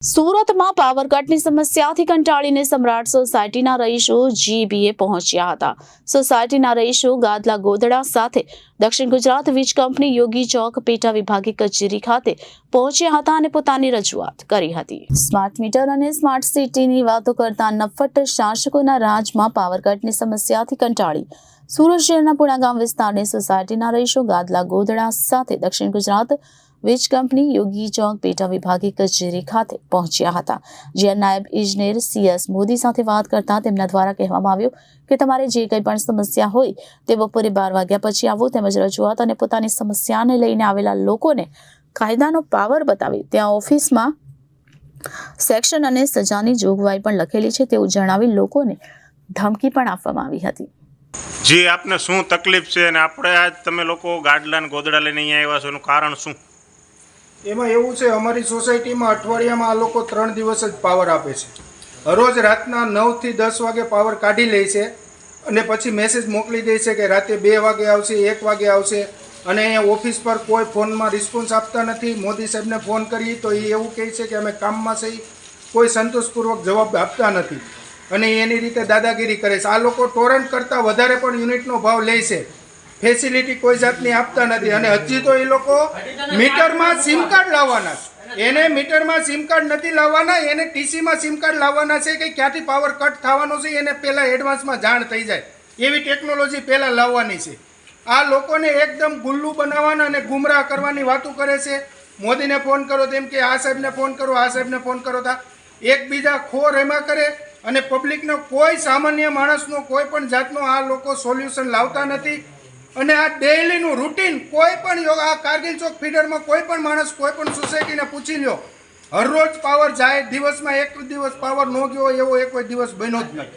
સુરતમાં પાવર કટની સમસ્યાથી કંટાળીને સમ્રાટ સોસાયટીના રહીશો જીબીએ પહોંચ્યા હતા। સોસાયટીના રહીશો ગાદલા ગોદડા સાથે દક્ષિણ ગુજરાત વીજ કંપની યોગી ચોક પેટા વિભાગીય કચેરી ખાતે પહોંચ્યા હતા અને પોતાની રજૂઆત કરી હતી। સ્માર્ટ મીટર અને સ્માર્ટ સિટીની વાતો કરતા નફ્ફટ શાસકોના રાજમાં પાવર કટની સમસ્યાથી કંટાળી સુરત શહેરના પુણાગામ વિસ્તારની સોસાયટીના રહીશો ગાદલા ગોદડા સાથે દક્ષિણ ગુજરાત વીજ કંપની યોગી ચોક પેટા વિભાગીય કચેરી ખાતે પહોંચ્યા હતા। જ્યાં નાયબ ઇજનેર CS મોદી સાથે વાત કરતા તેમના દ્વારા કહેવામાં આવ્યું કે તમારે જે કંઈ પણ સમસ્યા હોય તે બપોરે 12 વાગ્યા પછી આવો, તેમજ રજૂઆત અને પોતાની સમસ્યાને લઈને આવેલા લોકોને કાયદાનો પાવર બતાવી ત્યાં ઓફિસમાં સેક્શન અને સજાની જોગવાઈ પણ લખેલી છે તેવું જણાવી લોકોને ધમકી પણ આપવામાં આવી હતી। જી, આપને શું તકલીફ છે અને આપણે આજ તમે લોકો ગાડલા ને ગોદડા લઈને અહીંયા આવ્યા છો, એનું કારણ શું? એમાં એવું છે, અમારી સોસાયટીમાં અઠવાડિયામાં આ લોકો 3 દિવસ જ પાવર આપે છે। હરરોજ રાતના 9 થી 10 વાગે પાવર કાઢી લે છે અને પછી મેસેજ મોકલી દે છે કે રાતે 2 વાગે આવશે, 1 વાગે આવશે। અને અહીંયા ઓફિસ પર કોઈ ફોનમાં રિસ્પોન્સ આપતા નથી। મોદી સાહેબને ફોન કરીએ તો એ એવું કહે છે કે અમે કામમાં છીએ, કોઈ સંતોષપૂર્વક જવાબ આપતા નથી અને એની રીતે દાદાગીરી કરે છે। આ લોકો ટોરન્ટ કરતાં વધારે પણ યુનિટનો ભાવ લે છે, ફેસિલિટી કોઈ જાતની આપતા નથી। અને હજી તો એ લોકો મીટરમાં સિમ કાર્ડ લાવવાના છે, એને મીટરમાં સિમ કાર્ડ નથી લાવવાના, એને ટીસીમાં સિમ કાર્ડ લાવવાના છે કે ક્યાંથી પાવર કટ થવાનો છે એને પહેલાં એડવાન્સમાં જાણ થઈ જાય એવી ટેકનોલોજી પહેલાં લાવવાની છે। આ લોકોને એકદમ ગુલ્લુ બનાવવાના અને ગુમરાહ કરવાની વાતો કરે છે। મોદીને ફોન કરો તેમ કે આ સાહેબને ફોન કરો, આ સાહેબને ફોન કરો, તા એકબીજા ખોર એમાં કરે અને પબ્લિકનો કોઈ સામાન્ય માણસનો કોઈ પણ જાતનો આ લોકો સોલ્યુશન લાવતા નથી। અને આ ડેઈલીનું રૂટીન કોઈ પણ આ કારગિલ ચોક ફીડરમાં કોઈ પણ માણસ કોઈ પણ સોસાયટીને પૂછી લ્યો, હરરોજ પાવર જાય, દિવસમાં એક દિવસ પાવર ન ગયો એવો એક દિવસ બન્યો જ નથી।